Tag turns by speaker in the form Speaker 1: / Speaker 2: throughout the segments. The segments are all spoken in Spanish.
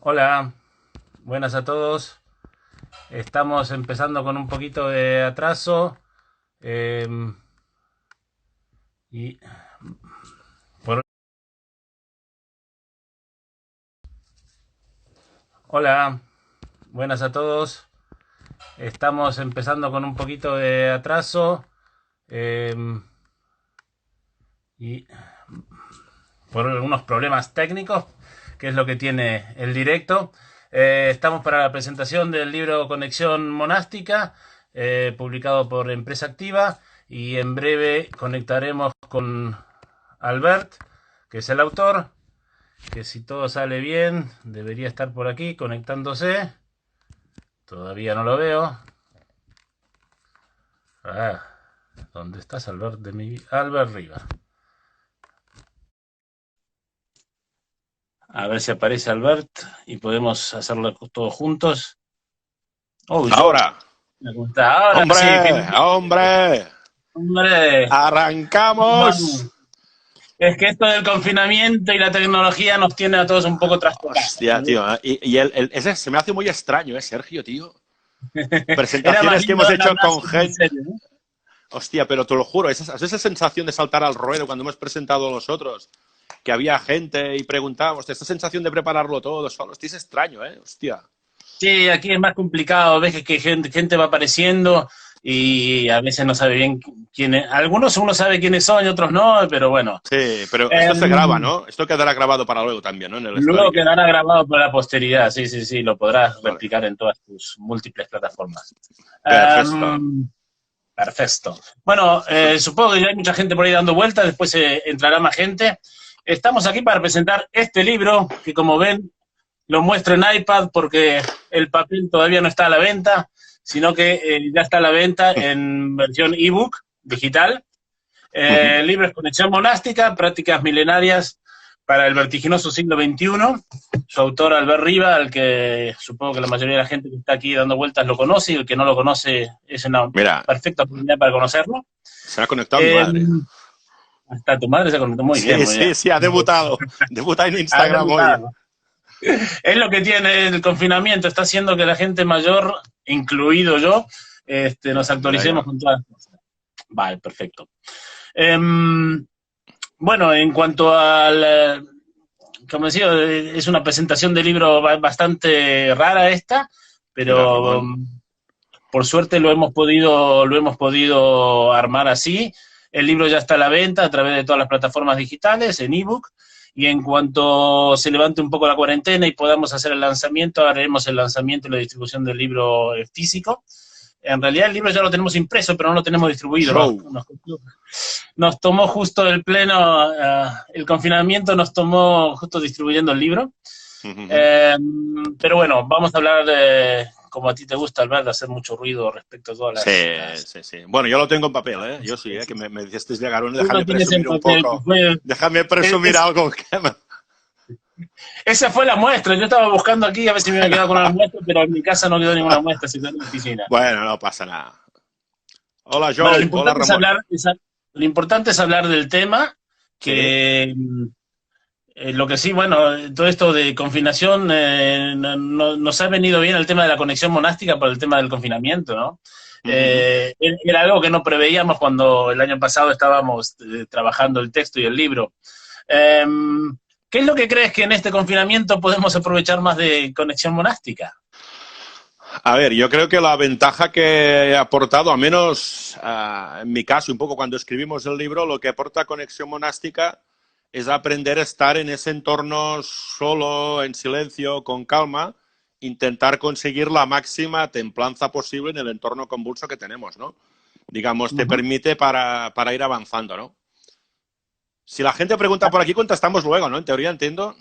Speaker 1: Hola, buenas a todos. Estamos empezando con un poquito de atraso eh, y por... Hola, buenas a todos. Estamos empezando con un poquito de atraso eh, y por algunos problemas técnicos, que es lo que tiene el directo. Estamos para la presentación del libro Conexión Monástica, publicado por Empresa Activa, y en breve conectaremos con Albert, que es el autor, que si todo sale bien debería estar por aquí conectándose. Todavía no lo veo. Ah, ¿dónde estás, Albert? Albert Riva. A ver si aparece Albert y podemos hacerlo todos juntos. Oh, George,
Speaker 2: Ahora,
Speaker 1: ¿cómo está? Ahora sí,
Speaker 2: hombre,
Speaker 1: finalmente.
Speaker 2: hombre,
Speaker 1: Hombre,
Speaker 2: arrancamos.
Speaker 1: vamos. Es que esto del confinamiento y la tecnología nos tiene a todos un poco trastocados.
Speaker 2: Hostia, tío. Ese se me hace muy extraño, Sergio, tío.
Speaker 1: Era más
Speaker 2: Presentaciones que
Speaker 1: lindo
Speaker 2: hemos
Speaker 1: hablar
Speaker 2: hecho
Speaker 1: más
Speaker 2: con
Speaker 1: en
Speaker 2: gente.
Speaker 1: serio, ¿no?
Speaker 2: Hostia, pero te lo juro, esa sensación de saltar al ruedo cuando hemos presentado nosotros, que había gente y preguntábamos, esta sensación de prepararlo todo solo, hostia, es extraño, ¿eh? Hostia.
Speaker 1: Sí, aquí es más complicado, ves que gente va apareciendo y a veces no sabe bien quién es. Algunos uno sabe quiénes son y otros no, pero bueno.
Speaker 2: Sí, pero esto se graba,
Speaker 1: Em,
Speaker 2: ¿no? Esto quedará grabado para luego también, ¿no? En el
Speaker 1: Luego
Speaker 2: story.
Speaker 1: quedará grabado para la posteridad, sí, sí, sí, lo podrás
Speaker 2: Vale.
Speaker 1: replicar en todas tus múltiples plataformas.
Speaker 2: Perfecto.
Speaker 1: Em, Perfecto. Bueno, supongo que ya hay mucha gente por ahí dando vueltas, después entrará más gente. Estamos aquí para presentar este libro, que como ven, lo muestro en iPad porque el papel todavía no está a la venta, sino que ya está a la venta en versión ebook digital. El libro es Conexión Monástica, Prácticas Milenarias para el Vertiginoso Siglo XXI. Su autor, Albert Riva, al que supongo que la mayoría de la gente que está aquí dando vueltas lo conoce, y el que no lo conoce es una
Speaker 2: Mira,
Speaker 1: perfecta oportunidad para conocerlo.
Speaker 2: se ha conectado mi
Speaker 1: Eh,
Speaker 2: madre.
Speaker 1: Hasta tu madre se conectó muy bien,
Speaker 2: Sí,
Speaker 1: muy bien.
Speaker 2: sí, sí, ha debutado. Debuta en
Speaker 1: Ha
Speaker 2: Instagram hoy.
Speaker 1: debutado. Es lo que tiene el confinamiento, está haciendo que la gente mayor, incluido yo, nos
Speaker 2: Mira
Speaker 1: actualicemos
Speaker 2: ya.
Speaker 1: con todas las cosas. Vale, perfecto. Bueno, en cuanto al, como decía, es una presentación de libro bastante rara esta,
Speaker 2: Mira,
Speaker 1: pero
Speaker 2: Ramón.
Speaker 1: por suerte lo hemos podido armar así. El libro ya está a la venta a través de todas las plataformas digitales, en ebook, y en cuanto se levante un poco la cuarentena y podamos hacer el lanzamiento, haremos el lanzamiento y la distribución del libro físico. En realidad el libro ya lo tenemos impreso, pero no lo tenemos distribuido.
Speaker 2: Show.
Speaker 1: Nos tomó justo el confinamiento nos tomó justo distribuyendo el libro. Eh, pero bueno, vamos a hablar de, como a ti te gusta, Albert, de hacer mucho ruido respecto a todas
Speaker 2: Sí,
Speaker 1: las...
Speaker 2: sí, sí. Bueno, yo lo tengo en papel, ¿eh? Yo sí, ¿eh? Que me dijiste llegar uno,
Speaker 1: Tú lo
Speaker 2: déjame
Speaker 1: tienes en
Speaker 2: presumir un
Speaker 1: papel, que
Speaker 2: poco.
Speaker 1: fue...
Speaker 2: Déjame presumir
Speaker 1: es-
Speaker 2: algo.
Speaker 1: esa fue la muestra. Yo estaba buscando aquí a ver si me había quedado con una muestra, pero en mi casa no quedó ninguna muestra, se quedó en la oficina.
Speaker 2: Bueno, no pasa nada. Hola,
Speaker 1: Bueno,
Speaker 2: Joe. Hola, Ramón.
Speaker 1: lo importante es hablar del tema,
Speaker 2: Sí.
Speaker 1: que lo que sí, bueno, todo esto de confinación nos ha venido bien el tema de la conexión monástica por el tema del confinamiento, ¿no? Era algo que no preveíamos cuando el año pasado estábamos trabajando el texto y el libro. Eh, ¿Qué es lo que crees que en este confinamiento podemos aprovechar más de conexión monástica?
Speaker 2: A ver, yo creo que la ventaja que he aportado, al menos en mi caso, un poco cuando escribimos el libro, lo que aporta Conexión Monástica es aprender a estar en ese entorno solo, en silencio, con calma, intentar conseguir la máxima templanza posible en el entorno convulso que tenemos, ¿no? Digamos,
Speaker 1: Uh
Speaker 2: te
Speaker 1: -huh.
Speaker 2: permite para ir avanzando, ¿no? Si la gente pregunta por aquí, contestamos luego, ¿no? En teoría, entiendo.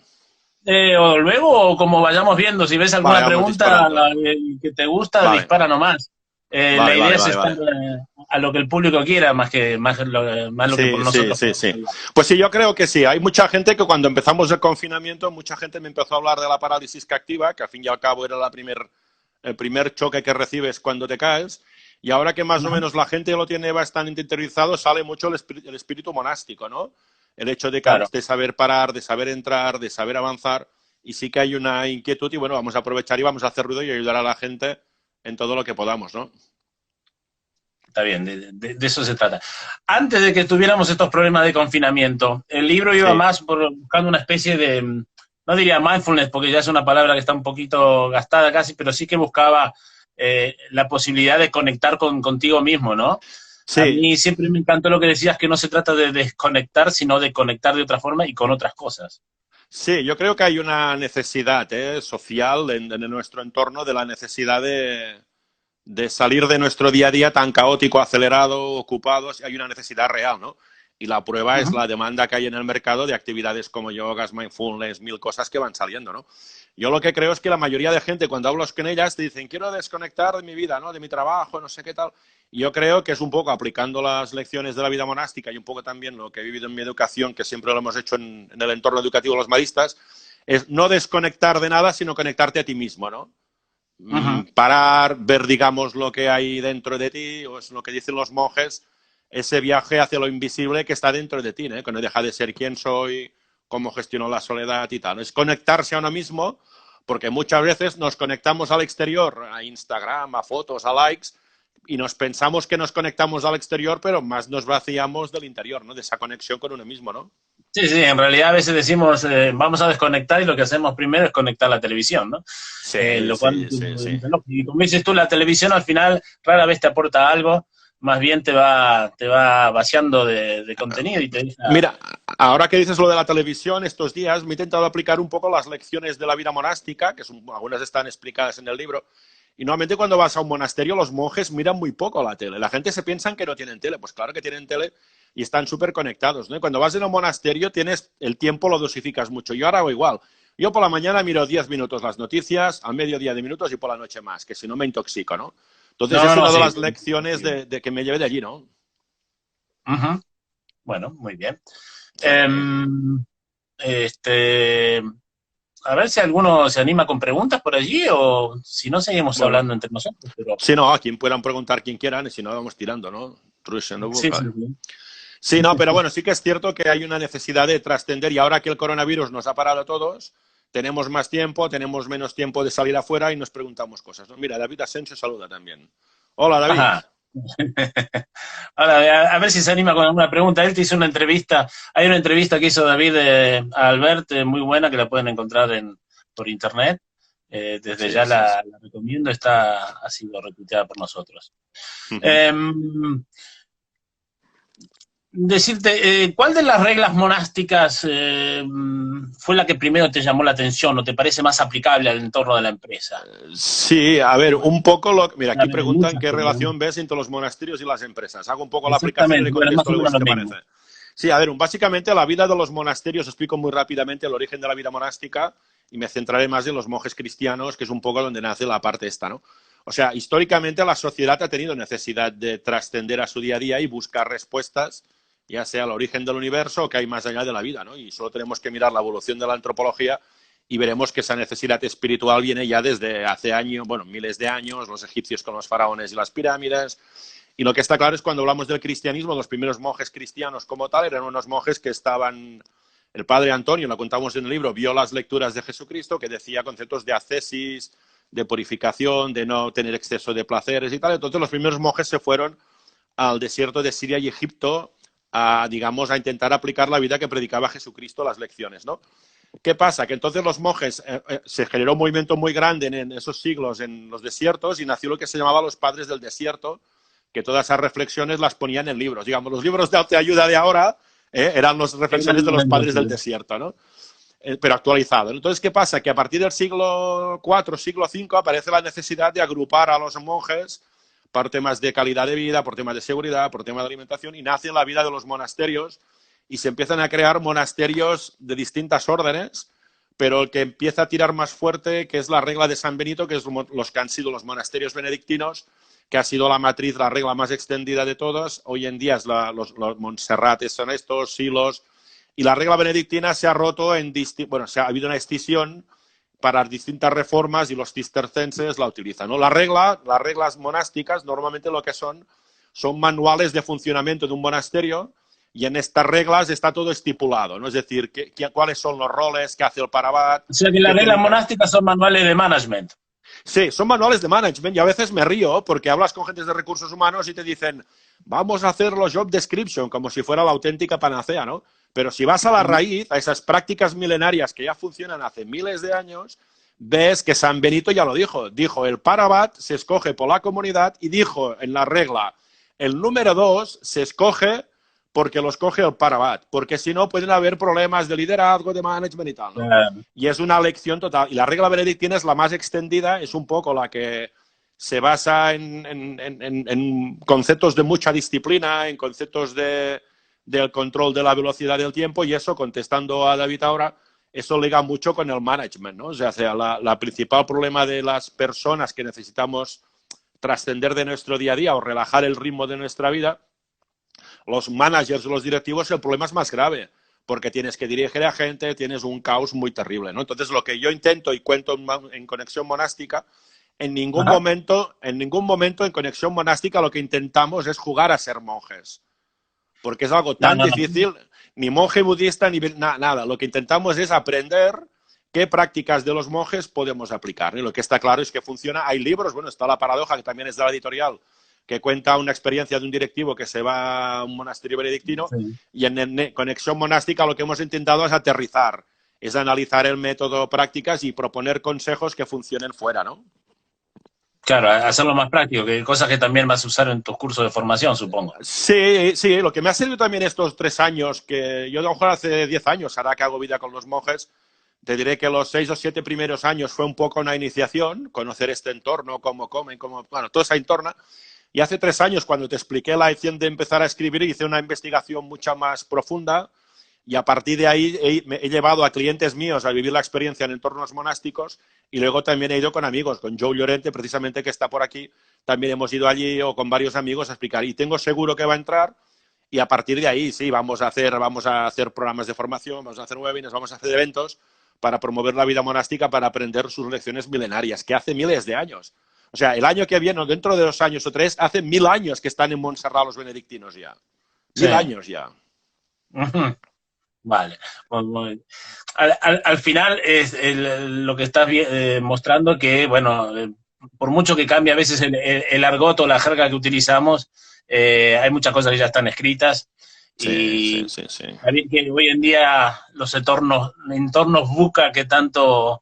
Speaker 1: O luego, o como vayamos viendo, si ves alguna
Speaker 2: Vale, vamos
Speaker 1: pregunta
Speaker 2: disparando.
Speaker 1: que te gusta,
Speaker 2: Vale,
Speaker 1: dispara nomás. La
Speaker 2: vale,
Speaker 1: idea
Speaker 2: vale,
Speaker 1: es
Speaker 2: vale,
Speaker 1: estar
Speaker 2: vale.
Speaker 1: a lo que el público quiera, más lo que por
Speaker 2: Sí, sí,
Speaker 1: nosotros
Speaker 2: sí,
Speaker 1: podemos
Speaker 2: sí.
Speaker 1: hablar.
Speaker 2: Pues sí, yo creo que sí. Hay mucha gente que cuando empezamos el confinamiento, mucha gente me empezó a hablar de la parálisis activa, que al fin y al cabo era el primer choque que recibes cuando te caes. Y ahora que más o
Speaker 1: Ajá.
Speaker 2: menos la gente lo tiene bastante interiorizado, sale mucho el espíritu monástico, ¿no? El hecho
Speaker 1: Claro.
Speaker 2: de saber parar, de saber entrar, de saber avanzar. y sí que hay una inquietud y bueno, vamos a aprovechar y vamos a hacer ruido y ayudar a la gente en todo lo que podamos, ¿no?
Speaker 1: Está bien, de eso se trata. Antes de que tuviéramos estos problemas de confinamiento, el libro iba
Speaker 2: Sí.
Speaker 1: más por buscando una especie de, no diría mindfulness, porque ya es una palabra que está un poquito gastada casi, pero sí que buscaba la posibilidad de conectar contigo mismo, ¿no? A
Speaker 2: Sí,
Speaker 1: mí siempre me encantó lo que decías, que no se trata de desconectar, sino de conectar de otra forma y con otras cosas.
Speaker 2: sí, yo creo que hay una necesidad social en nuestro entorno de la necesidad de salir de nuestro día a día tan caótico, acelerado, ocupados, hay una necesidad real, ¿no? Y la prueba es
Speaker 1: Ujú.
Speaker 2: la demanda que hay en el mercado de actividades como yogas, mindfulness, mil cosas que van saliendo, ¿no? Yo lo que creo es que la mayoría de gente, cuando hablas con ellas, te dicen, quiero desconectar de mi vida, ¿no? De mi trabajo, no sé qué tal. Y yo creo que es un poco aplicando las lecciones de la vida monástica y un poco también lo que he vivido en mi educación, que siempre lo hemos hecho en el entorno educativo de los maristas, es no desconectar de nada, sino conectarte a ti mismo, ¿no?
Speaker 1: Ujú.
Speaker 2: Parar, ver, digamos, lo que hay dentro de ti, o es lo que dicen los monjes, ese viaje hacia lo invisible que está dentro de ti, ¿no? Que no deja de ser quién soy, cómo gestiono la soledad y tal. Es conectarse a uno mismo, porque muchas veces nos conectamos al exterior, a Instagram, a fotos, a likes, y nos pensamos que nos conectamos al exterior, pero más nos vaciamos del interior, ¿no? De esa conexión con uno mismo, ¿no?
Speaker 1: Sí, sí, en realidad a veces decimos, vamos a desconectar y lo que hacemos primero es conectar la televisión, ¿no?
Speaker 2: Sí,
Speaker 1: Lo cual,
Speaker 2: sí, sí, sí.
Speaker 1: y como dices tú, la televisión al final rara vez te aporta algo, más bien te va vaciando de contenido y te deja...
Speaker 2: Mira, ahora que dices lo de la televisión, estos días me he intentado aplicar un poco las lecciones de la vida monástica, que algunas están explicadas en el libro, y normalmente cuando vas a un monasterio los monjes miran muy poco la tele. La gente se piensa que no tienen tele, pues claro que tienen tele y están súper conectados, ¿no? Y cuando vas en un monasterio tienes el tiempo, lo dosificas mucho. Yo ahora hago igual. Yo por la mañana miro 10 minutos las noticias, al mediodía de minutos y por la noche más, que si no me intoxico, ¿no? Entonces
Speaker 1: No, no,
Speaker 2: es
Speaker 1: no,
Speaker 2: una de
Speaker 1: sí.
Speaker 2: las lecciones de que me llevé de allí, ¿no?
Speaker 1: Ujú. Bueno, muy bien.
Speaker 2: Sí.
Speaker 1: Em, este, a ver si alguno se anima con preguntas por allí o si no, seguimos
Speaker 2: Bueno,
Speaker 1: hablando entre nosotros, pero
Speaker 2: si no, a quien puedan preguntar quien quieran y si no, vamos tirando, ¿no?
Speaker 1: sí, sí, sí.
Speaker 2: Sí, no, pero bueno, sí que es cierto que hay una necesidad de trascender y ahora que el coronavirus nos ha parado a todos, tenemos más tiempo, tenemos menos tiempo de salir afuera y nos preguntamos cosas, ¿no? Mira, David Asensio saluda también. Hola, David.
Speaker 1: Ajá. Ahora, a ver si se anima con alguna pregunta. Él te hizo una entrevista. Hay una entrevista que hizo David a Albert, muy buena, que la pueden encontrar por internet. Desde
Speaker 2: Sí,
Speaker 1: ya
Speaker 2: sí, sí.
Speaker 1: la recomiendo, ha sido retuiteada por nosotros.
Speaker 2: Ujú.
Speaker 1: Eh, decirte, ¿cuál de las reglas monásticas fue la que primero te llamó la atención o te parece más aplicable al entorno de la empresa?
Speaker 2: Sí, a ver, un poco lo... Mira,
Speaker 1: A
Speaker 2: aquí
Speaker 1: ver, hay
Speaker 2: preguntan
Speaker 1: muchas,
Speaker 2: qué
Speaker 1: pero
Speaker 2: relación ves entre los monasterios y las empresas. Hago un poco la aplicación y le
Speaker 1: exactamente, bueno, es más
Speaker 2: contesto
Speaker 1: o
Speaker 2: luego
Speaker 1: menos
Speaker 2: si
Speaker 1: lo
Speaker 2: te parece.
Speaker 1: mismo.
Speaker 2: Sí, a ver, básicamente la vida de los monasterios, explico muy rápidamente el origen de la vida monástica y me centraré más en los monjes cristianos, que es un poco donde nace la parte esta, ¿no? O sea, históricamente la sociedad ha tenido necesidad de trascender a su día a día y buscar respuestas, ya sea al origen del universo o que hay más allá de la vida, ¿no? Y solo tenemos que mirar la evolución de la antropología y veremos que esa necesidad espiritual viene ya desde hace años, bueno, miles de años, los egipcios con los faraones y las pirámides. Y lo que está claro es cuando hablamos del cristianismo, los primeros monjes cristianos como tal eran unos monjes que estaban, el padre Antonio, lo contamos en el libro, vio las lecturas de Jesucristo que decía conceptos de ascesis, de purificación, de no tener exceso de placeres y tal. Entonces los primeros monjes se fueron al desierto de Siria y Egipto a, digamos, a intentar aplicar la vida que predicaba Jesucristo, las lecciones, ¿no? ¿Qué pasa? Que entonces los monjes, se generó un movimiento muy grande en esos siglos en los desiertos y nació lo que se llamaba los padres del desierto, que todas esas reflexiones las ponían en libros. Digamos, los libros de autoayuda de ahora eran las reflexiones de los padres del desierto, ¿no? Pero actualizado. Entonces, ¿qué pasa? Que a partir del siglo IV, siglo V, aparece la necesidad de agrupar a los monjes por temas de calidad de vida, por temas de seguridad, por temas de alimentación, y nace la vida de los monasterios y se empiezan a crear monasterios de distintas órdenes, pero el que empieza a tirar más fuerte, que es la regla de San Benito, que es los que han sido los monasterios benedictinos, que ha sido la matriz, la regla más extendida de todas. Hoy en día es los Montserrates son estos, Silos, y la regla benedictina se ha roto bueno, ha habido una escisión para distintas reformas y los cistercenses la utilizan, ¿no? Las reglas monásticas normalmente lo que son manuales de funcionamiento de un monasterio y en estas reglas está todo estipulado, ¿no? Es decir, cuáles son los roles, qué hace el Parabat.
Speaker 1: O sea que las reglas monásticas son manuales de management.
Speaker 2: Sí, son manuales de management y a veces me río porque hablas con gente de recursos humanos y te dicen, vamos a hacer los job description, como si fuera la auténtica panacea, ¿no? Pero si vas a la raíz, a esas prácticas milenarias que ya funcionan hace miles de años, ves que San Benito ya lo dijo. Dijo, el Parabat se escoge por la comunidad y dijo en la regla, el número 2 se escoge porque lo escoge el Parabat, porque si no pueden haber problemas de liderazgo, de management y tal, ¿no? Y es una lección total. Y la regla benedictina es la más extendida, es un poco la que se basa en conceptos de mucha disciplina, en conceptos del control de la velocidad del tiempo, y eso, contestando a David ahora, eso liga mucho con el management, ¿no? O sea, la principal problema de las personas que necesitamos trascender de nuestro día a día o relajar el ritmo de nuestra vida, los managers o los directivos, el problema es más grave, porque tienes que dirigir a gente, tienes un caos muy terrible, ¿no? Entonces, lo que yo intento y cuento en Conexión Monástica, en ningún momento en Conexión Monástica lo que intentamos es jugar a ser monjes, porque es algo tan difícil, ni monje budista, ni nada. Lo que intentamos es aprender qué prácticas de los monjes podemos aplicar. Y lo que está claro es que funciona. Hay libros, bueno, está La Paradoja, que también es de la editorial, que cuenta una experiencia de un directivo que se va a un monasterio benedictino, y en Conexión Monástica lo que hemos intentado es aterrizar, es analizar el método, prácticas y proponer consejos que funcionen fuera, ¿no?
Speaker 1: Claro, hacerlo más práctico, que cosas que también vas a usar en tus cursos de formación, supongo.
Speaker 2: Sí, sí, lo que me ha servido también estos 3 años, que yo a lo mejor hace 10 años, ahora que hago vida con los monjes, te diré que los 6 o 7 primeros años fue un poco una iniciación, conocer este entorno, cómo comen, bueno, toda esa entorna. Y hace 3 años, cuando te expliqué la opción de empezar a escribir, hice una investigación mucho más profunda, y a partir de ahí he llevado a clientes míos a vivir la experiencia en entornos monásticos, y luego también he ido con amigos, con Joe Llorente, precisamente, que está por aquí, también hemos ido allí, o con varios amigos, a explicar. Y tengo seguro que va a entrar, y a partir de ahí, sí, vamos a hacer programas de formación, vamos a hacer webinars, vamos a hacer eventos para promover la vida monástica, para aprender sus lecciones milenarias, que hace miles de años. O sea, el año que viene, dentro de 2 años o 3, hace 1000 años que están en Montserrat los benedictinos ya. 1000 años ya.
Speaker 1: Vale. Al final es lo que estás mostrando que, bueno, por mucho que cambie a veces el argot o la jerga que utilizamos, hay muchas cosas que ya están escritas. Sí. También que hoy en día los entornos VUCA que tanto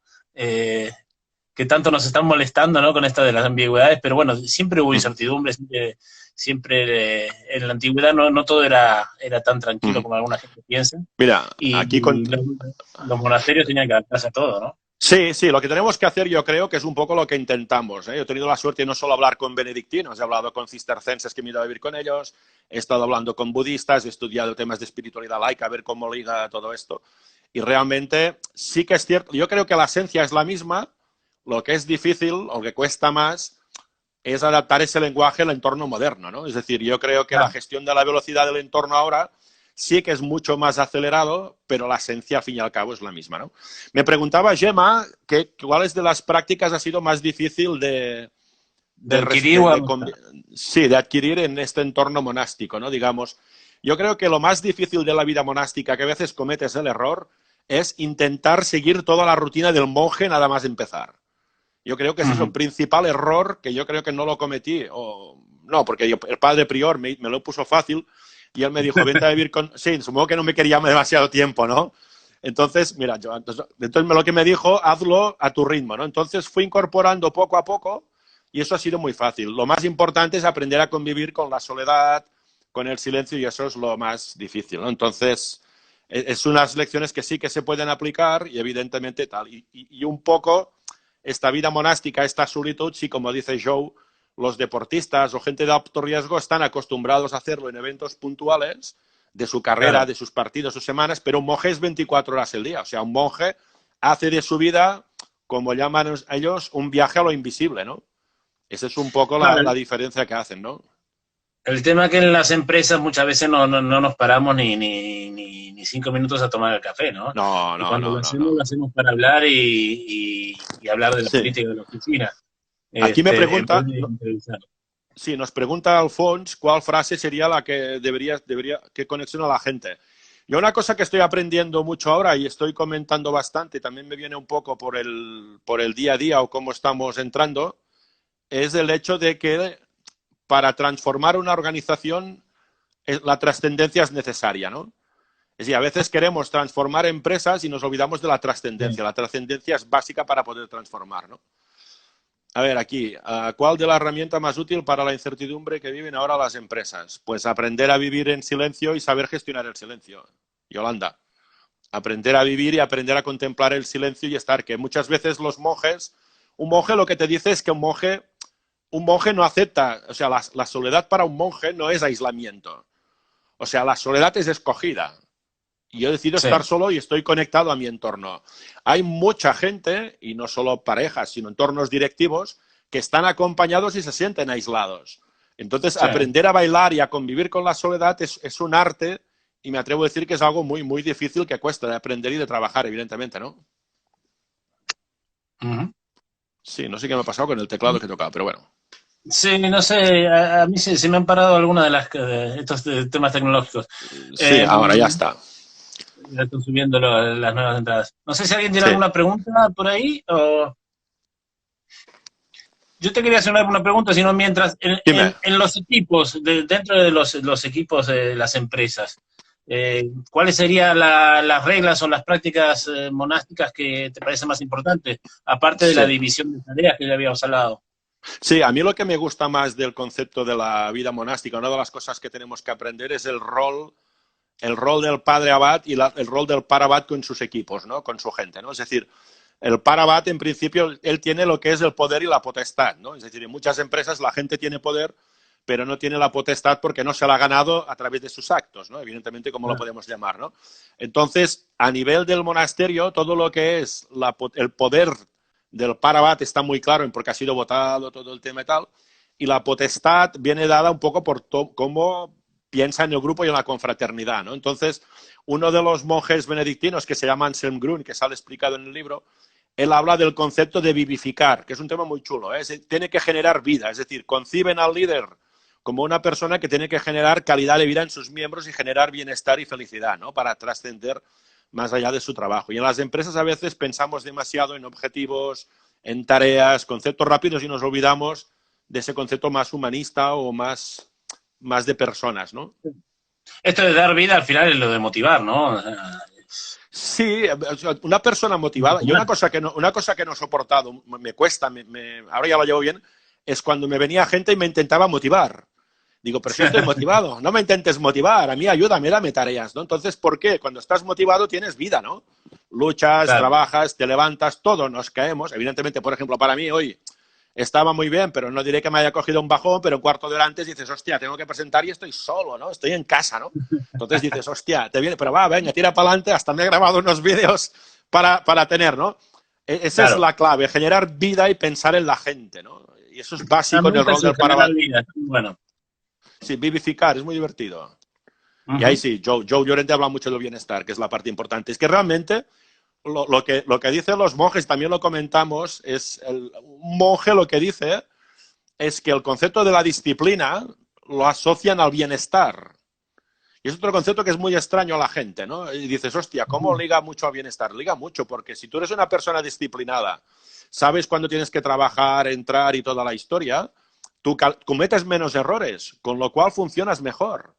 Speaker 1: nos están molestando, ¿no? Con esta de las ambigüedades, pero bueno, siempre hubo incertidumbre, siempre en la antigüedad no todo era tan tranquilo como alguna gente piensa.
Speaker 2: Mira,
Speaker 1: y
Speaker 2: aquí
Speaker 1: los monasterios tenían que adaptarse a todo, ¿no?
Speaker 2: Sí, lo que tenemos que hacer, yo creo que es un poco lo que intentamos, ¿eh? Yo he tenido la suerte de no solo hablar con benedictinos, he hablado con cistercenses que me he ido a vivir con ellos, he estado hablando con budistas, he estudiado temas de espiritualidad laica, a ver cómo liga todo esto. Y realmente sí que es cierto, yo creo que la esencia es la misma, lo que es difícil, o que cuesta más, es adaptar ese lenguaje al entorno moderno, ¿no? Es decir, yo creo que la gestión de la velocidad del entorno ahora sí que es mucho más acelerado, pero la esencia, al fin y al cabo, es la misma, ¿no? Me preguntaba Gemma cuáles de las prácticas ha sido más difícil de adquirir en este entorno monástico, ¿no? Digamos, yo creo que lo más difícil de la vida monástica, que a veces cometes el error, es intentar seguir toda la rutina del monje nada más empezar. Yo creo que ese es el principal error, que yo creo que no lo cometí. No, porque el padre prior me lo puso fácil y él me dijo, vente a vivir con... Sí, supongo que no me quería demasiado tiempo, ¿no? Entonces, mira, entonces lo que me dijo, hazlo a tu ritmo, ¿no? Entonces fui incorporando poco a poco y eso ha sido muy fácil. Lo más importante es aprender a convivir con la soledad, con el silencio, y eso es lo más difícil, ¿no? Entonces, es unas lecciones que sí que se pueden aplicar y evidentemente tal. Y un poco... Esta vida monástica, esta solitud, sí, como dice Joe, los deportistas o gente de alto riesgo están acostumbrados a hacerlo en eventos puntuales de su carrera, de sus partidos, sus semanas, pero un monje es 24 horas al día. O sea, un monje hace de su vida, como llaman ellos, un viaje a lo invisible, ¿no? Esa es un poco la diferencia que hacen, ¿no?
Speaker 1: El tema es que en las empresas muchas veces no nos paramos ni 5 minutos a tomar el café, ¿no? Cuando lo hacemos para hablar y hablar de la política de la oficina.
Speaker 2: Aquí me pregunta... Sí, nos pregunta Alfons cuál frase sería la que que conexiona a la gente. Yo una cosa que estoy aprendiendo mucho ahora y estoy comentando bastante, también me viene un poco por el día a día o cómo estamos entrando, es el hecho de que para transformar una organización la trascendencia es necesaria, ¿no? Es decir, a veces queremos transformar empresas y nos olvidamos de la trascendencia. La trascendencia es básica para poder transformar, ¿no? A ver, aquí, ¿cuál de la herramienta más útil para la incertidumbre que viven ahora las empresas? Pues aprender a vivir en silencio y saber gestionar el silencio. Yolanda, aprender a vivir y aprender a contemplar el silencio y estar, que muchas veces los monjes, un monje lo que te dice es que un monje no acepta, o sea, la soledad para un monje no es aislamiento. O sea, la soledad es escogida. Y yo decido estar solo y estoy conectado a mi entorno. Hay mucha gente, y no solo parejas, sino entornos directivos, que están acompañados y se sienten aislados. Entonces, aprender a bailar y a convivir con la soledad es un arte, y me atrevo a decir que es algo muy, muy difícil que cuesta de aprender y de trabajar, evidentemente, ¿no? Sí, no sé qué me ha pasado con el teclado que he tocado, pero bueno.
Speaker 1: Sí, no sé, a mí se me han parado algunas de estos temas tecnológicos.
Speaker 2: Sí, ahora ya está.
Speaker 1: Ya están subiendo las nuevas entradas. No sé si alguien tiene alguna pregunta por ahí o... Yo te quería hacer una pregunta, sino mientras, en los equipos, dentro de los equipos de las empresas, ¿cuáles serían las reglas o las prácticas monásticas que te parecen más importantes, aparte de la división de tareas que ya habíamos hablado?
Speaker 2: Sí, a mí lo que me gusta más del concepto de la vida monástica, una de las cosas que tenemos que aprender es el rol del padre abad y el rol del par abad con sus equipos, ¿no? Con su gente, ¿no? Es decir, el par abad, en principio, él tiene lo que es el poder y la potestad, ¿no? Es decir, en muchas empresas la gente tiene poder, pero no tiene la potestad porque no se la ha ganado a través de sus actos, ¿no? Evidentemente, como lo podemos llamar, ¿no? Entonces, a nivel del monasterio, todo lo que es el poder del par abad está muy claro en porque ha sido votado todo el tema y tal, y la potestad viene dada un poco por cómo piensa en el grupo y en la confraternidad, ¿no? Entonces, uno de los monjes benedictinos que se llama Anselm Grün, que sale explicado en el libro, él habla del concepto de vivificar, que es un tema muy chulo, ¿eh? Tiene que generar vida, es decir, conciben al líder como una persona que tiene que generar calidad de vida en sus miembros y generar bienestar y felicidad, ¿no? Para trascender más allá de su trabajo. Y en las empresas a veces pensamos demasiado en objetivos, en tareas, conceptos rápidos y nos olvidamos de ese concepto más humanista o más de personas, ¿no?
Speaker 1: Esto de dar vida al final es lo de motivar, ¿no?
Speaker 2: Sí, una persona motivada. Y una cosa que no he soportado, me cuesta, ahora ya lo llevo bien, es cuando me venía gente y me intentaba motivar. Digo, pero si estoy motivado, no me intentes motivar, a mí ayúdame, dame tareas, ¿no? Entonces, ¿por qué? Cuando estás motivado tienes vida, ¿no? Luchas, trabajas, te levantas, todo, nos caemos. Evidentemente, por ejemplo, para mí hoy estaba muy bien, pero no diré que me haya cogido un bajón, pero un cuarto de hora antes dices, hostia, tengo que presentar y estoy solo, ¿no? Estoy en casa, ¿no? Entonces dices, hostia, te viene, pero va, venga, tira para adelante, hasta me he grabado unos vídeos para tener, ¿no? Esa es la clave, generar vida y pensar en la gente, ¿no? Y eso es básico en el rol del parabat.
Speaker 1: Bueno.
Speaker 2: Sí, vivificar, es muy divertido. Y ahí sí, Joe Llorente habla mucho del bienestar, que es la parte importante. Es que realmente lo que dicen los monjes, también lo comentamos, un monje lo que dice es que el concepto de la disciplina lo asocian al bienestar. Y es otro concepto que es muy extraño a la gente, ¿no? Y dices, hostia, ¿cómo liga mucho al bienestar? Liga mucho, porque si tú eres una persona disciplinada, sabes cuándo tienes que trabajar, entrar y toda la historia, tú cometes menos errores, con lo cual funcionas mejor.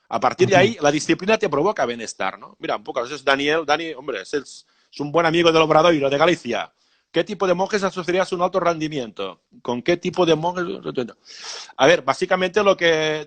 Speaker 2: A partir de ahí, la disciplina te provoca bienestar, ¿no? Mira, un poco, eso es Dani, hombre, es un buen amigo del Obradoiro de Galicia. ¿Qué tipo de monjes asociarías a un alto rendimiento? ¿Con qué tipo de monjes? A ver, básicamente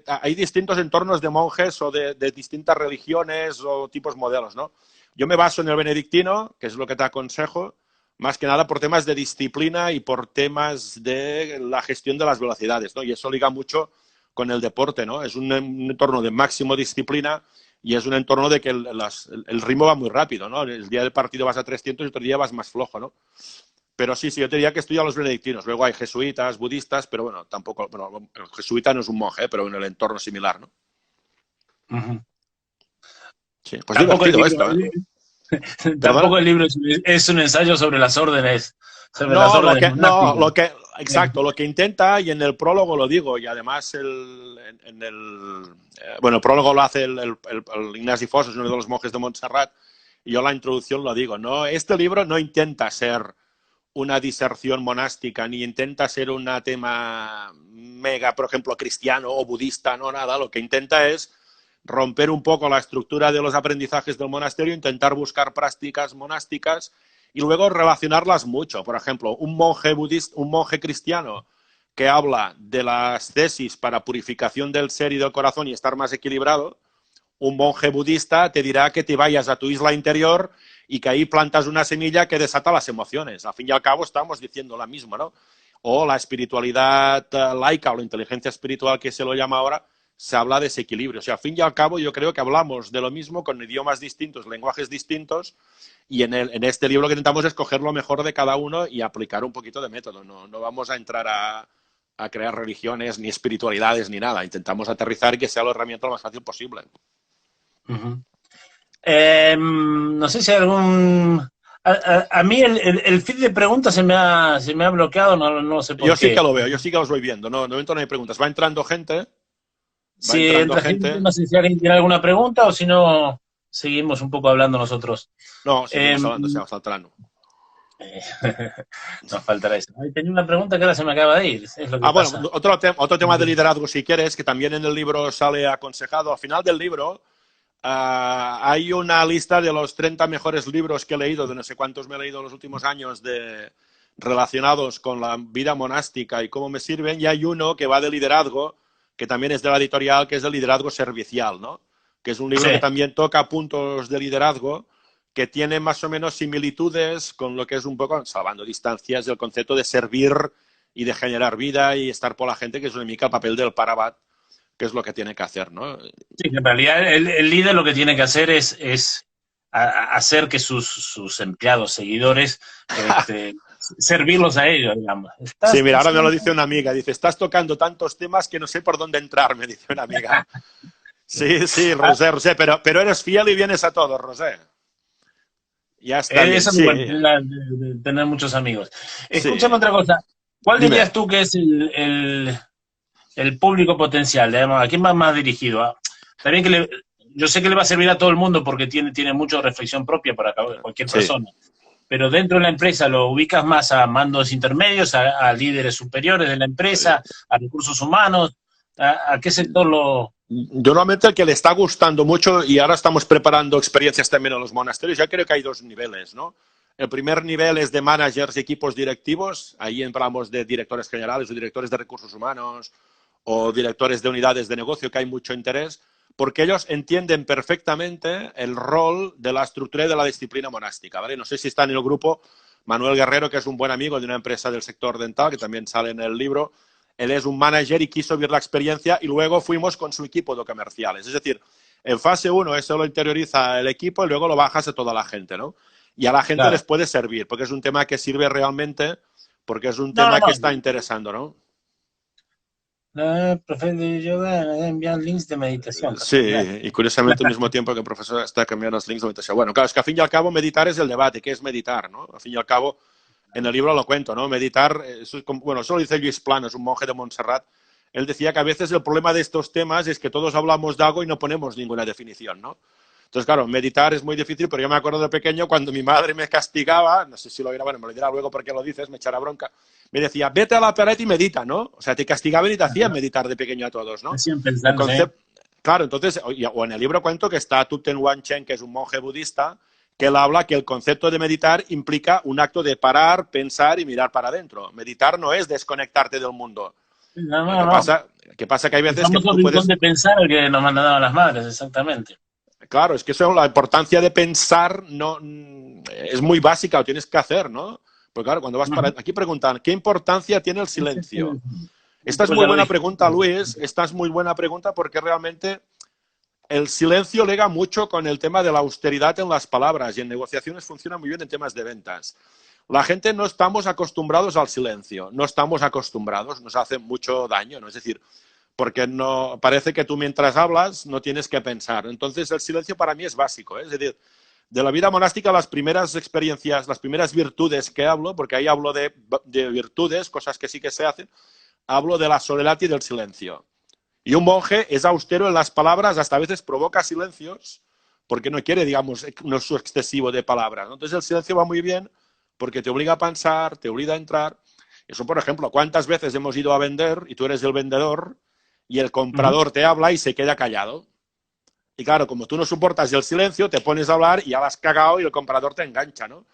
Speaker 2: hay distintos entornos de monjes o de distintas religiones o tipos modelos, ¿no? Yo me baso en el benedictino, que es lo que te aconsejo, más que nada por temas de disciplina y por temas de la gestión de las velocidades, ¿no? Y eso liga mucho con el deporte, ¿no? Es un entorno de máximo disciplina y es un entorno de que el ritmo va muy rápido, ¿no? El día del partido vas a 300 y otro día vas más flojo, ¿no? Pero sí, yo te diría que estudio a los benedictinos. Luego hay jesuitas, budistas, pero bueno, tampoco... Bueno, el jesuita no es un monje, pero en el entorno similar, ¿no? Sí, pues
Speaker 1: tampoco
Speaker 2: divertido esto, ¿eh?
Speaker 1: Tampoco el libro es un ensayo sobre las órdenes.
Speaker 2: exacto, lo que intenta, y en el prólogo lo digo, y además bueno, el prólogo lo hace el Ignasi Foss, es uno de los monjes de Montserrat, y yo la introducción lo digo, ¿no? Este libro no intenta ser una diserción monástica, ni intenta ser un tema mega, por ejemplo, cristiano o budista, no nada, lo que intenta es romper un poco la estructura de los aprendizajes del monasterio, intentar buscar prácticas monásticas y luego relacionarlas mucho. Por ejemplo, un monje budista, un monje cristiano que habla de las tesis para purificación del ser y del corazón y estar más equilibrado, un monje budista te dirá que te vayas a tu isla interior y que ahí plantas una semilla que desata las emociones. Al fin y al cabo estamos diciendo la misma, ¿no? O la espiritualidad laica o la inteligencia espiritual que se lo llama ahora, se habla de ese equilibrio. O sea, al fin y al cabo yo creo que hablamos de lo mismo con idiomas distintos, lenguajes distintos, y en este libro lo que intentamos es coger lo mejor de cada uno y aplicar un poquito de método. No vamos a entrar a crear religiones, ni espiritualidades, ni nada. Intentamos aterrizar y que sea la herramienta lo más fácil posible.
Speaker 1: Uh-huh. No sé si hay algún... A mí el feed de preguntas se me ha bloqueado, no sé por
Speaker 2: yo
Speaker 1: qué.
Speaker 2: Sí que lo veo, yo sí que los voy viendo. No, de momento no hay preguntas. Va entrando gente.
Speaker 1: Si entra gente, no sé si alguien tiene alguna pregunta o si no, seguimos un poco hablando nosotros.
Speaker 2: No, seguimos hablando, se va saltando.
Speaker 1: Nos faltará eso. Tenía una pregunta que ahora se me acaba de ir. Es lo que pasa.
Speaker 2: Bueno, otro tema de liderazgo, si quieres, que también en el libro sale aconsejado. Al final del libro hay una lista de los 30 mejores libros que he leído, de no sé cuántos me he leído en los últimos años, relacionados con la vida monástica y cómo me sirven, y hay uno que va de liderazgo, que también es de la editorial, que es de liderazgo servicial, ¿no? Que es un libro que también toca puntos de liderazgo que tiene más o menos similitudes con lo que es un poco, salvando distancias, el concepto de servir y de generar vida y estar por la gente, que es una mica el papel del parabat, que es lo que tiene que hacer, ¿no?
Speaker 1: Sí, en realidad el líder lo que tiene que hacer es hacer que sus empleados, seguidores, servirlos a ellos, digamos.
Speaker 2: Sí, mira, ahora me lo dice una amiga, dice, estás tocando tantos temas que no sé por dónde entrar, me dice una amiga. Sí, Rosé, pero eres fiel y vienes a todos, Rosé. Ya está bien,
Speaker 1: eso
Speaker 2: sí.
Speaker 1: es bueno, de tener muchos amigos. Escúchame otra cosa. ¿Cuál dirías tú que es el público potencial? Digamos, ¿a quién va más dirigido? También que yo sé que le va a servir a todo el mundo porque tiene mucha reflexión propia para cualquier persona. Pero dentro de la empresa lo ubicas más a mandos intermedios, a líderes superiores de la empresa, a recursos humanos. ¿A qué sector lo...?
Speaker 2: Yo normalmente el que le está gustando mucho, y ahora estamos preparando experiencias también en los monasterios, ya creo que hay dos niveles, ¿no? El primer nivel es de managers y equipos directivos, ahí hablamos de directores generales o directores de recursos humanos o directores de unidades de negocio, que hay mucho interés, porque ellos entienden perfectamente el rol de la estructura y de la disciplina monástica, ¿vale? No sé si está en el grupo Manuel Guerrero, que es un buen amigo de una empresa del sector dental, que también sale en el libro. Él es un manager y quiso vivir la experiencia y luego fuimos con su equipo de comerciales. Es decir, en fase 1 eso lo interioriza el equipo y luego lo bajas a toda la gente, ¿no? Y a la gente les puede servir, porque es un tema que sirve realmente, porque es un tema que está interesando, ¿no?
Speaker 1: El profesor de yoga envía links de meditación.
Speaker 2: Sí, y curiosamente al mismo tiempo que el profesor está cambiando los links de meditación. Bueno, claro, es que al fin y al cabo meditar es el debate. ¿Qué es meditar, no? Al fin y al cabo, en el libro lo cuento, ¿no? Meditar, bueno, eso lo dice Lluís Planas, un monje de Montserrat. Él decía que a veces el problema de estos temas es que todos hablamos de algo y no ponemos ninguna definición, ¿no? Entonces, claro, meditar es muy difícil, pero yo me acuerdo de pequeño cuando mi madre me castigaba, no sé si lo dirá, bueno, me lo dirá luego porque lo dices, me echará bronca, me decía, vete a la pared y medita, ¿no? O sea, te castigaban y te hacían meditar de pequeño a todos, ¿no? Claro, entonces, o en el libro cuento que está Thupten Wanchen, que es un monje budista, que él habla que el concepto de meditar implica un acto de parar, pensar y mirar para adentro. Meditar no es desconectarte del mundo. ¿Qué pasa? Que hay veces que tú puedes...
Speaker 1: de pensar que nos mandaban las madres, exactamente.
Speaker 2: Claro, es que eso, la importancia de pensar no es muy básica, lo tienes que hacer, ¿no? Porque claro, cuando vas para... Aquí preguntan, ¿qué importancia tiene el silencio? Esta es muy buena pregunta, Luis. Esta es muy buena pregunta porque realmente el silencio lega mucho con el tema de la austeridad en las palabras y en negociaciones funciona muy bien en temas de ventas. La gente no estamos acostumbrados al silencio, no estamos acostumbrados, nos hace mucho daño, ¿no? Es decir, porque no parece que tú mientras hablas no tienes que pensar. Entonces el silencio para mí es básico, ¿eh? Es decir, De la vida monástica, las primeras experiencias, las primeras virtudes que hablo, porque ahí hablo de virtudes, cosas que sí que se hacen, hablo de la soledad y del silencio. Y un monje es austero en las palabras, hasta a veces provoca silencios, porque no quiere, digamos, un uso excesivo de palabras, ¿no? Entonces el silencio va muy bien porque te obliga a pensar, te obliga a entrar. Eso, por ejemplo, ¿cuántas veces hemos ido a vender y tú eres el vendedor y el comprador te habla y se queda callado? Y claro, como tú no soportas el silencio, te pones a hablar y ya vas cagado y el comprador te engancha, ¿no?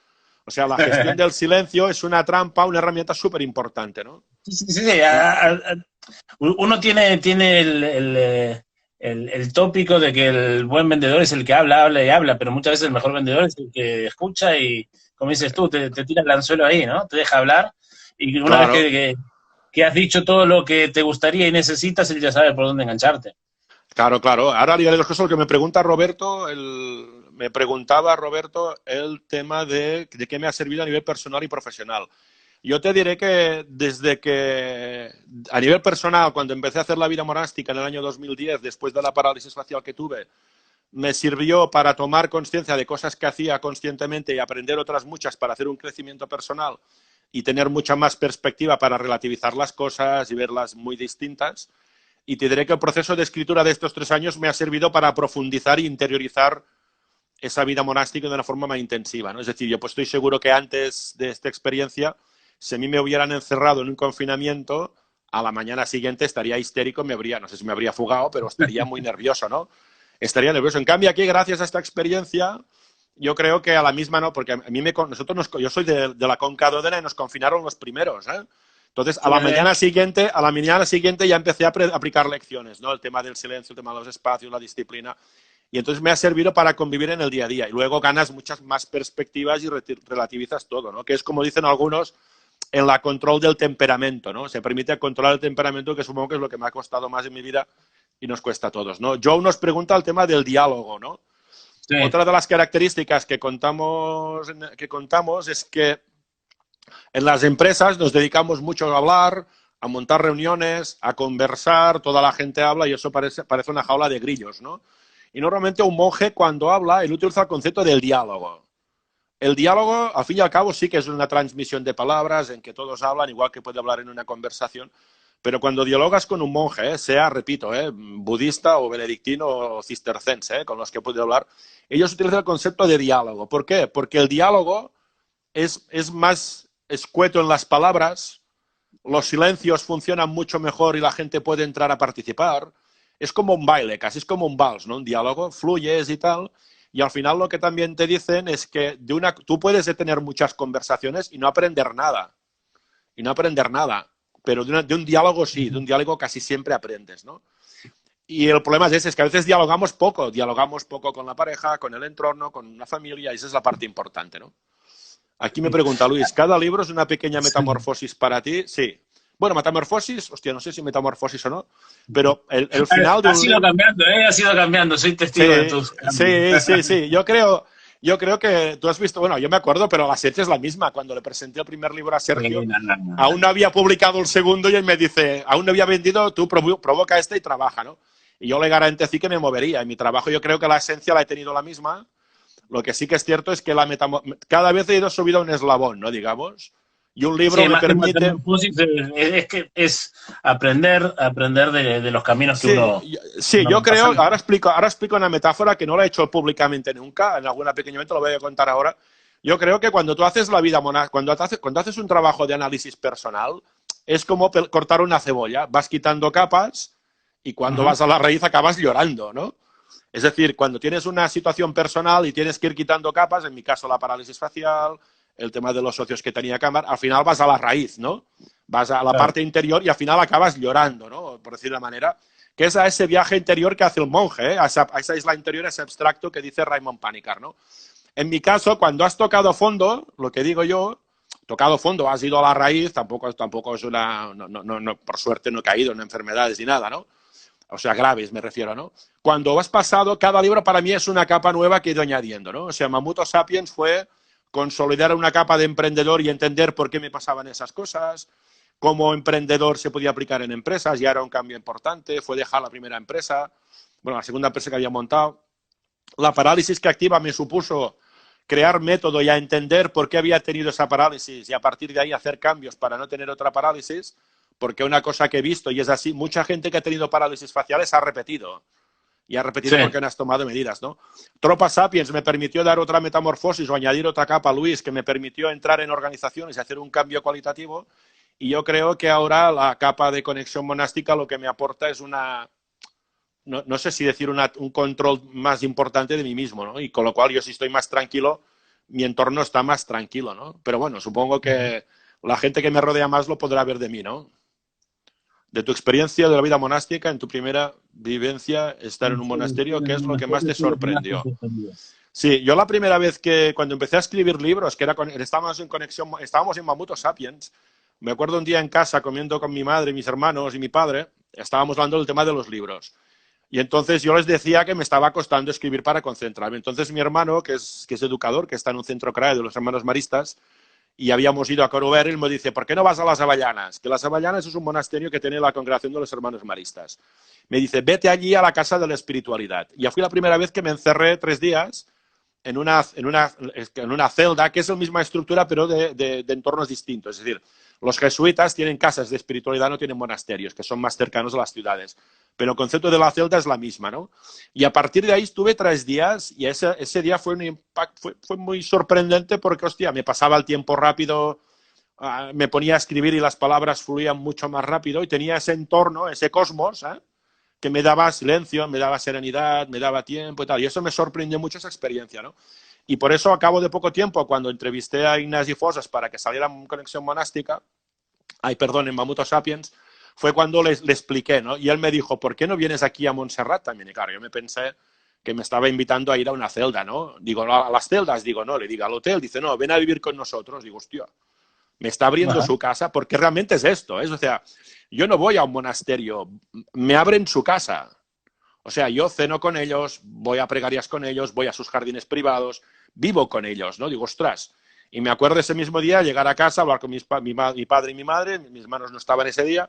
Speaker 2: O sea, la gestión del silencio es una trampa, una herramienta súper importante, ¿no?
Speaker 1: Sí, sí, sí, sí. Uno tiene el tópico de que el buen vendedor es el que habla, habla y habla, pero muchas veces el mejor vendedor es el que escucha y, como dices tú, te tira el anzuelo ahí, ¿no? Te deja hablar y una vez
Speaker 2: Claro,
Speaker 1: que has dicho todo lo que te gustaría y necesitas, él ya sabe por dónde engancharte.
Speaker 2: claro, claro. Ahora diré las cosas. Lo que me pregunta Roberto, me preguntaba Roberto el tema de qué me ha servido a nivel personal y profesional. Yo te diré que desde que, a nivel personal, cuando empecé a hacer la vida monástica en el año 2010, después de la parálisis facial que tuve, me sirvió para tomar conciencia de cosas que hacía conscientemente y aprender otras muchas para hacer un crecimiento personal y tener mucha más perspectiva para relativizar las cosas y verlas muy distintas. Y te diré que el proceso de escritura de estos 3 años me ha servido para profundizar e interiorizar esa vida monástica de una forma más intensiva, ¿no? Es decir, yo pues estoy seguro que antes de esta experiencia, si a mí me hubieran encerrado en un confinamiento, a la mañana siguiente estaría histérico, no sé si me habría fugado, pero estaría muy nervioso, ¿no? Estaría nervioso. En cambio, aquí, gracias a esta experiencia, yo creo que a la misma no, porque a mí yo soy de la Conca d'Òdena y nos confinaron los primeros, ¿eh? Entonces, a la mañana siguiente ya empecé a aplicar lecciones, ¿no? El tema del silencio, el tema de los espacios, la disciplina. Y entonces me ha servido para convivir en el día a día. Y luego ganas muchas más perspectivas y relativizas todo, ¿no? Que es como dicen algunos, en la control del temperamento, ¿no? Se permite controlar el temperamento, que supongo que es lo que me ha costado más en mi vida y nos cuesta a todos, ¿no? Joe nos pregunta el tema del diálogo, ¿no?
Speaker 1: Sí.
Speaker 2: Otra de las características que contamos es que en las empresas nos dedicamos mucho a hablar, a montar reuniones, a conversar, toda la gente habla y eso parece una jaula de grillos, ¿no? Y normalmente un monje cuando habla, él utiliza el concepto del diálogo. El diálogo, al fin y al cabo, sí que es una transmisión de palabras en que todos hablan, igual que puede hablar en una conversación, pero cuando dialogas con un monje, sea, repito, budista o benedictino o cistercense, con los que puedo hablar, ellos utilizan el concepto de diálogo. ¿Por qué? Porque el diálogo es más escueto en las palabras, los silencios funcionan mucho mejor y la gente puede entrar a participar. Es como un baile, casi es como un vals, ¿no? Un diálogo, fluyes y tal. Y al final lo que también te dicen es que tú puedes tener muchas conversaciones y no aprender nada. Y no aprender nada. Pero de un diálogo sí, de un diálogo casi siempre aprendes, ¿no? Y el problema es ese, es que a veces dialogamos poco con la pareja, con el entorno, con la familia, y esa es la parte importante, ¿no? Aquí me pregunta Luis, ¿cada libro es una pequeña metamorfosis para ti? Sí. Bueno, metamorfosis, hostia, no sé si metamorfosis o no, pero el final de
Speaker 1: Ha
Speaker 2: un
Speaker 1: sido
Speaker 2: libro...
Speaker 1: cambiando, ¿eh? Ha sido cambiando, soy testigo de
Speaker 2: Sí,
Speaker 1: tus cambios.
Speaker 2: sí, sí, sí. Yo creo que tú has visto, bueno, yo me acuerdo, pero la Sergio es la misma. Cuando le presenté el primer libro a Sergio,
Speaker 1: No, no, no,
Speaker 2: aún no había publicado el segundo y él me dice, aún no había vendido, tú provoca este y trabaja, ¿no? Y yo le garanticí que me movería. En mi trabajo yo creo que la esencia la he tenido la misma. Lo que sí que es cierto es que cada vez he ido subido a un eslabón, ¿no? Digamos. Y un libro
Speaker 1: sí,
Speaker 2: me
Speaker 1: más que
Speaker 2: permite...
Speaker 1: metamorfosis, es que es aprender de los caminos que
Speaker 2: Sí, sí,
Speaker 1: uno
Speaker 2: yo
Speaker 1: va
Speaker 2: creo,
Speaker 1: pasando.
Speaker 2: ahora explico una metáfora que no la he hecho públicamente nunca, en alguna pequeña momento lo voy a contar ahora. Yo creo que cuando tú haces la vida monástica, cuando haces un trabajo de análisis personal, es como cortar una cebolla, vas quitando capas y cuando
Speaker 1: Ujú.
Speaker 2: vas a la raíz acabas llorando, ¿no? Es decir, cuando tienes una situación personal y tienes que ir quitando capas, en mi caso la parálisis facial, el tema de los socios que tenía cámara, al final vas a la raíz, ¿no? Vas a la
Speaker 1: Claro.
Speaker 2: parte interior y al final acabas llorando, ¿no? Por decir de manera, que es a ese viaje interior que hace el monje, ¿eh? A esa isla interior, a ese abstracto que dice Raymond Panikkar, ¿no? En mi caso, cuando has tocado fondo, lo que digo yo, tocado fondo, has ido a la raíz, tampoco es una, no, por suerte no he caído en enfermedades ni nada, ¿no? O sea, graves me refiero, ¿no? Cuando has pasado, cada libro para mí es una capa nueva que he ido añadiendo, ¿no? O sea, Mamuto Sapiens fue consolidar una capa de emprendedor y entender por qué me pasaban esas cosas, cómo emprendedor se podía aplicar en empresas, ya era un cambio importante, fue dejar la primera empresa, bueno, la segunda empresa que había montado. La parálisis que activa me supuso crear método y a entender por qué había tenido esa parálisis y a partir de ahí hacer cambios para no tener otra parálisis, porque una cosa que he visto, y es así, mucha gente que ha tenido parálisis faciales ha repetido. Y ha repetido
Speaker 1: Sí.
Speaker 2: porque no has tomado medidas, ¿no? Tropa Sapiens me permitió dar otra metamorfosis o añadir otra capa, Luis, que me permitió entrar en organizaciones y hacer un cambio cualitativo. Y yo creo que ahora la capa de conexión monástica lo que me aporta es una, no sé si decir un control más importante de mí mismo, ¿no? Y con lo cual yo si estoy más tranquilo, mi entorno está más tranquilo, ¿no? Pero bueno, supongo que la gente que me rodea más lo podrá ver de mí, ¿no? De tu experiencia de la vida monástica, en tu primera vivencia, estar en un monasterio, ¿qué es lo que más te sorprendió? Sí, yo la primera vez cuando empecé a escribir libros, estábamos en conexión, estábamos en Mamuto Sapiens, me acuerdo un día en casa comiendo con mi madre, mis hermanos y mi padre, estábamos hablando del tema de los libros. Y entonces yo les decía que me estaba costando escribir para concentrarme. Entonces mi hermano, que es educador, que está en un centro CRAE de los hermanos maristas, y habíamos ido a Coruber, y me dice, ¿por qué no vas a las Avellanas? Que las Avellanas es un monasterio que tiene la congregación de los hermanos maristas. Me dice, vete allí a la casa de la espiritualidad. Y ya fui la primera vez que me encerré 3 días en una celda, que es la misma estructura, pero de entornos distintos. Es decir, los jesuitas tienen casas de espiritualidad, no tienen monasterios, que son más cercanos a las ciudades. Pero el concepto de la celda es la misma, ¿no? Y a partir de ahí estuve 3 días y ese día fue un impacto, fue muy sorprendente porque, hostia, me pasaba el tiempo rápido, me ponía a escribir y las palabras fluían mucho más rápido y tenía ese entorno, ese cosmos, que me daba silencio, me daba serenidad, me daba tiempo y tal. Y eso me sorprendió mucho esa experiencia, ¿no? Y por eso, a cabo de poco tiempo, cuando entrevisté a Ignasi Fosas para que saliera en Conexión Monástica, en Mamuto Sapiens, fue cuando le expliqué, ¿no? Y él me dijo, ¿por qué no vienes aquí a Montserrat también? Y claro, yo me pensé que me estaba invitando a ir a una celda, ¿no? Digo, ¿a las celdas? Digo, no. Le digo, ¿al hotel? Dice, no, ven a vivir con nosotros. Digo, hostia, me está abriendo
Speaker 1: Ajá.
Speaker 2: su casa porque realmente es esto, ¿eh? O sea, yo no voy a un monasterio, me abren su casa. O sea, yo ceno con ellos, voy a plegarias con ellos, voy a sus jardines privados, vivo con ellos, ¿no? Digo, ostras. Y me acuerdo ese mismo día llegar a casa, hablar con mi padre y mi madre, mis hermanos no estaban ese día,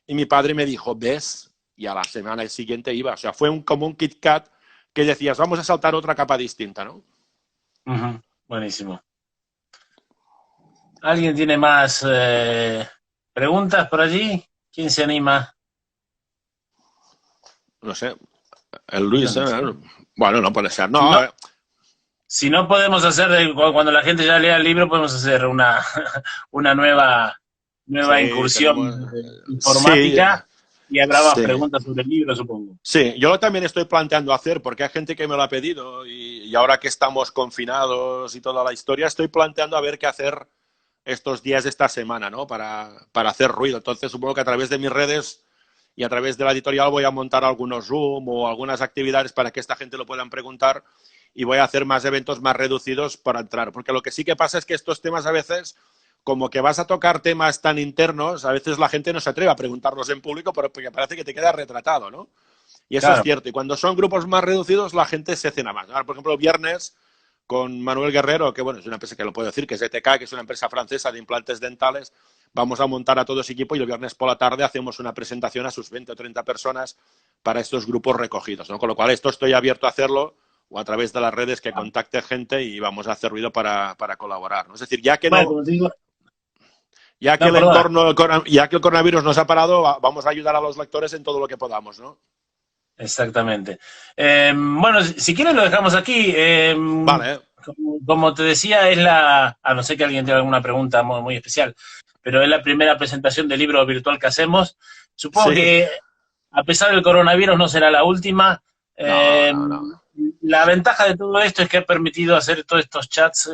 Speaker 2: y mi padre me dijo, ¿ves? Y a la semana siguiente iba. O sea, fue como un Kit Kat que decías, vamos a saltar otra capa distinta, ¿no?
Speaker 1: Ujú. Buenísimo. ¿Alguien tiene más preguntas por allí? ¿Quién se anima?
Speaker 2: No sé, el Luis,
Speaker 1: No sé.
Speaker 2: bueno, no puede ser.
Speaker 1: Si
Speaker 2: No,
Speaker 1: no, si no podemos hacer, cuando la gente ya lea el libro, podemos hacer una nueva
Speaker 2: sí,
Speaker 1: incursión
Speaker 2: tenemos, sí,
Speaker 1: informática y habrá más
Speaker 2: sí.
Speaker 1: preguntas sobre el libro, supongo.
Speaker 2: Sí, yo también estoy planteando hacer, porque hay gente que me lo ha pedido y ahora que estamos confinados y toda la historia, estoy planteando a ver qué hacer estos días de esta semana, ¿no? Para hacer ruido. Entonces supongo que a través de mis redes y a través de la editorial voy a montar algunos Zoom o algunas actividades para que esta gente lo puedan preguntar y voy a hacer más eventos más reducidos para entrar. Porque lo que sí que pasa es que estos temas a veces, como que vas a tocar temas tan internos, a veces la gente no se atreve a preguntarlos en público porque parece que te queda retratado, ¿no? Y eso es
Speaker 1: Claro,
Speaker 2: cierto. Y cuando son grupos más reducidos, la gente se cena más. Ahora, por ejemplo, viernes con Manuel Guerrero, que bueno, es una empresa que lo puedo decir, que es ETK, que es una empresa francesa de implantes dentales. Vamos a montar a todo ese equipo y el viernes por la tarde hacemos una presentación a sus 20 o 30 personas para estos grupos recogidos, ¿no? Con lo cual, esto estoy abierto a hacerlo o a través de las redes que contacte gente y vamos a hacer ruido para colaborar, ¿no? Es decir, ya que
Speaker 1: bueno,
Speaker 2: no,
Speaker 1: como te digo,
Speaker 2: ya que
Speaker 1: no,
Speaker 2: el
Speaker 1: perdona.
Speaker 2: entorno, ya que el coronavirus nos ha parado, vamos a ayudar a los lectores en todo lo que podamos, ¿no?
Speaker 1: Exactamente. Bueno, si quieres lo dejamos aquí.
Speaker 2: Vale,
Speaker 1: Como te decía, a no ser que alguien tenga alguna pregunta muy especial, pero es la primera presentación del libro virtual que hacemos. Supongo
Speaker 2: sí,
Speaker 1: que a pesar del coronavirus no será la última.
Speaker 2: no,
Speaker 1: Eh,
Speaker 2: no, no.
Speaker 1: la ventaja de todo esto es que ha permitido hacer todos estos chats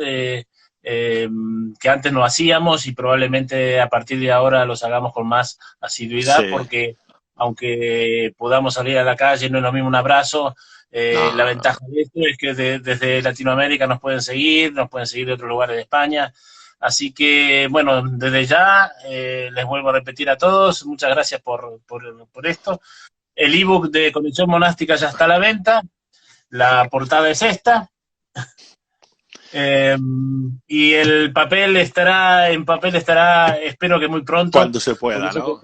Speaker 1: que antes no hacíamos y probablemente a partir de ahora los hagamos con más asiduidad
Speaker 2: Sí,
Speaker 1: porque aunque podamos salir a la calle, no es lo mismo un abrazo. La
Speaker 2: no,
Speaker 1: ventaja
Speaker 2: no.
Speaker 1: de esto es que desde Latinoamérica nos pueden seguir de otros lugares de España. Así que, bueno, desde ya les vuelvo a repetir a todos, muchas gracias por esto. El ebook de Conexión Monástica ya está a la venta, la portada es esta, eh, y en papel estará, espero que muy pronto,
Speaker 2: Cuando se
Speaker 1: porque
Speaker 2: pueda, ¿no?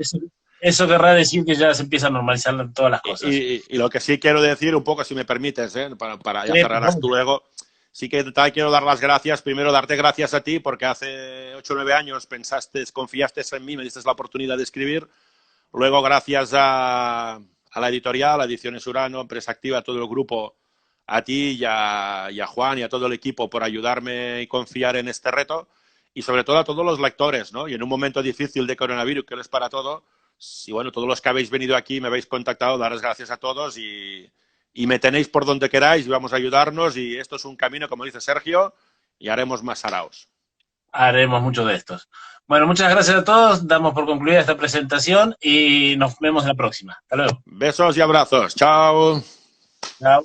Speaker 1: eso querrá decir que ya se empieza a normalizar todas las cosas.
Speaker 2: Y lo que sí quiero decir un poco, si me permites, para ya
Speaker 1: Por
Speaker 2: cerrarás
Speaker 1: favor.
Speaker 2: tú luego, sí que te quiero dar las gracias. Primero, darte gracias a ti, porque hace 8 o 9 años pensaste, confiaste en mí, me diste la oportunidad de escribir. Luego, gracias a la editorial, a Ediciones Urano, Empresa Activa, a todo el grupo, a ti y a Juan y a todo el equipo por ayudarme y confiar en este reto. Y sobre todo a todos los lectores, ¿no? Y en un momento difícil de coronavirus, que les para todo, y bueno, todos los que habéis venido aquí, me habéis contactado, daros gracias a todos y me tenéis por donde queráis y vamos a ayudarnos. Y esto es un camino, como dice Sergio, y haremos más saraos.
Speaker 1: Haremos mucho de estos. Bueno, muchas gracias a todos. Damos por concluida esta presentación y nos vemos en la próxima. Hasta luego.
Speaker 2: Besos y abrazos. Chao.
Speaker 1: Chao.